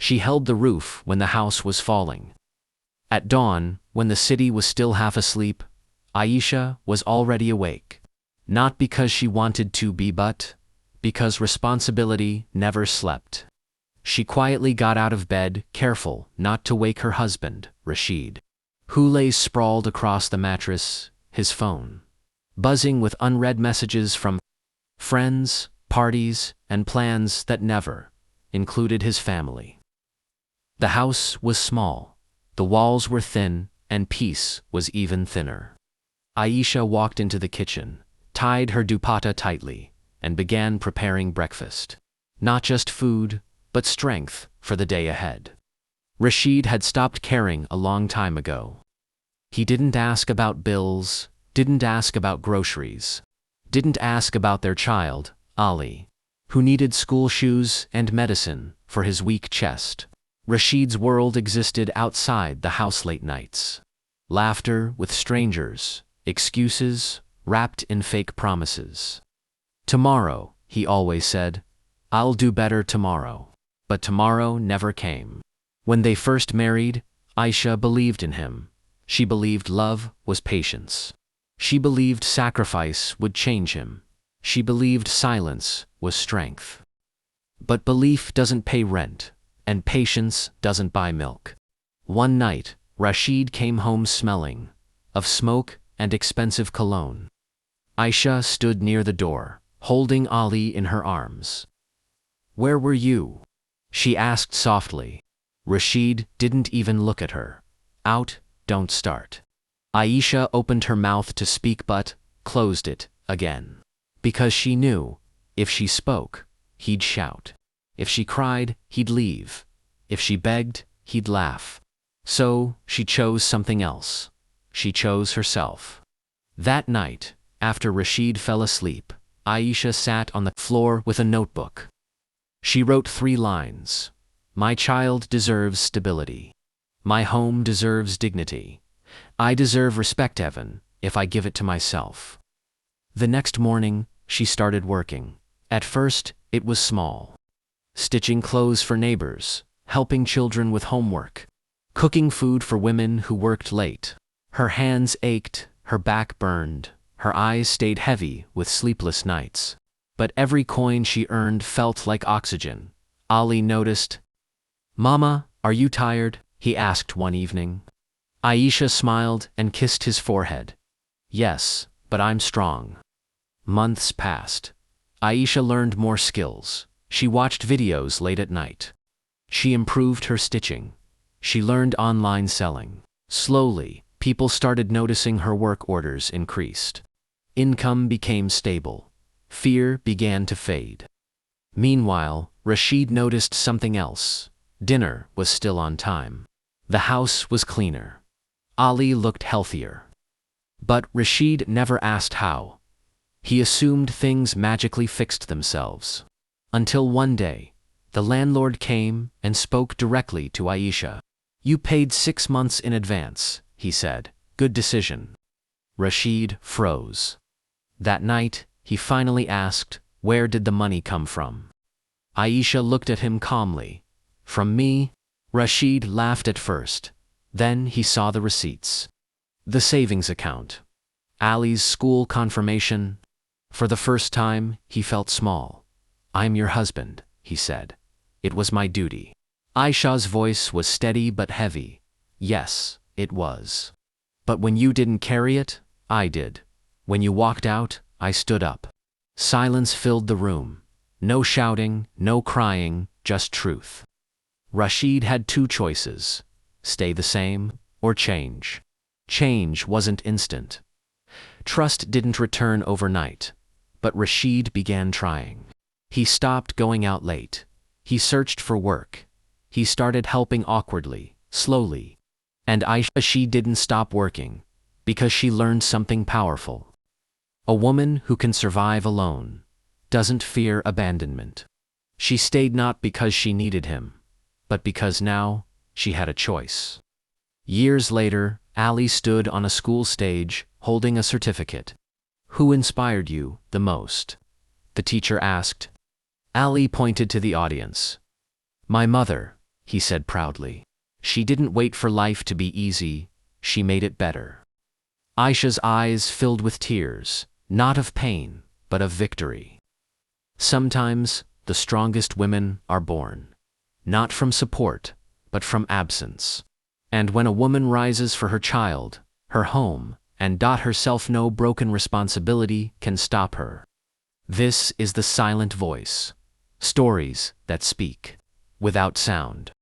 She held the roof when the house was falling. At dawn, when the city was still half asleep, Aisha was already awake. Not because she wanted to be, but because responsibility never slept. She quietly got out of bed, careful not to wake her husband, Rashid, who lay sprawled across the mattress, his phone buzzing with unread messages from friends, parties, and plans that never included his family. The house was small, the walls were thin, and peace was even thinner. Aisha walked into the kitchen, tied her dupatta tightly, and began preparing breakfast. Not just food, but strength for the day ahead. Rashid had stopped caring a long time ago. He didn't ask about bills, didn't ask about groceries, didn't ask about their child, Ali, who needed school shoes and medicine for his weak chest. Rashid's world existed outside the house late nights. Laughter with strangers, excuses wrapped in fake promises. Tomorrow, he always said, I'll do better tomorrow. But tomorrow never came. When they first married, Aisha believed in him. She believed love was patience. She believed sacrifice would change him. She believed silence was strength. But belief doesn't pay rent, and patience doesn't buy milk. One night, Rashid came home smelling of smoke and expensive cologne. Aisha stood near the door, holding Ali in her arms. "Where were you?" she asked softly. Rashid didn't even look at her. "Out, don't start." Aisha opened her mouth to speak but closed it again. Because she knew, if she spoke, he'd shout. If she cried, he'd leave. If she begged, he'd laugh. So she chose something else. She chose herself. That night, after Rashid fell asleep, Aisha sat on the floor with a notebook. She wrote 3 lines. "My child deserves stability. My home deserves dignity. I deserve respect even if I give it to myself." The next morning, she started working. At first, it was small. Stitching clothes for neighbors, helping children with homework, cooking food for women who worked late. Her hands ached, her back burned, her eyes stayed heavy with sleepless nights. But every coin she earned felt like oxygen. Ali noticed. "Mama, are you tired?" he asked one evening. Aisha smiled and kissed his forehead. "Yes, but I'm strong." Months passed. Aisha learned more skills. She watched videos late at night. She improved her stitching. She learned online selling. Slowly, people started noticing her work orders increased. Income became stable. Fear began to fade. Meanwhile, Rashid noticed something else. Dinner was still on time. The house was cleaner. Ali looked healthier. But Rashid never asked how. He assumed things magically fixed themselves. Until one day, the landlord came and spoke directly to Aisha. "You paid 6 months in advance," he said. "Good decision." Rashid froze. That night, he finally asked, "Where did the money come from?" Aisha looked at him calmly. "From me?" Rashid laughed at first. Then he saw the receipts. The savings account. Ali's school confirmation. For the first time, he felt small. "I'm your husband," he said. "It was my duty." Aisha's voice was steady but heavy. "Yes, it was. But when you didn't carry it, I did. When you walked out, I stood up." Silence filled the room. No shouting, no crying, just truth. Rashid had 2 choices: stay the same or change. Change wasn't instant. Trust didn't return overnight. But Rashid began trying. He stopped going out late. He searched for work. He started helping awkwardly, slowly. And she didn't stop working, because she learned something powerful. A woman who can survive alone doesn't fear abandonment. She stayed not because she needed him, but because now she had a choice. Years later, Ali stood on a school stage, holding a certificate. "Who inspired you the most?" the teacher asked. Ali pointed to the audience. "My mother," he said proudly. She didn't wait for life to be easy, she made it better. Aisha's eyes filled with tears, not of pain, but of victory. Sometimes, the strongest women are born, not from support, but from absence. And when a woman rises for her child, her home, and herself, no broken responsibility can stop her. This is the silent voice. Stories that speak, without sound.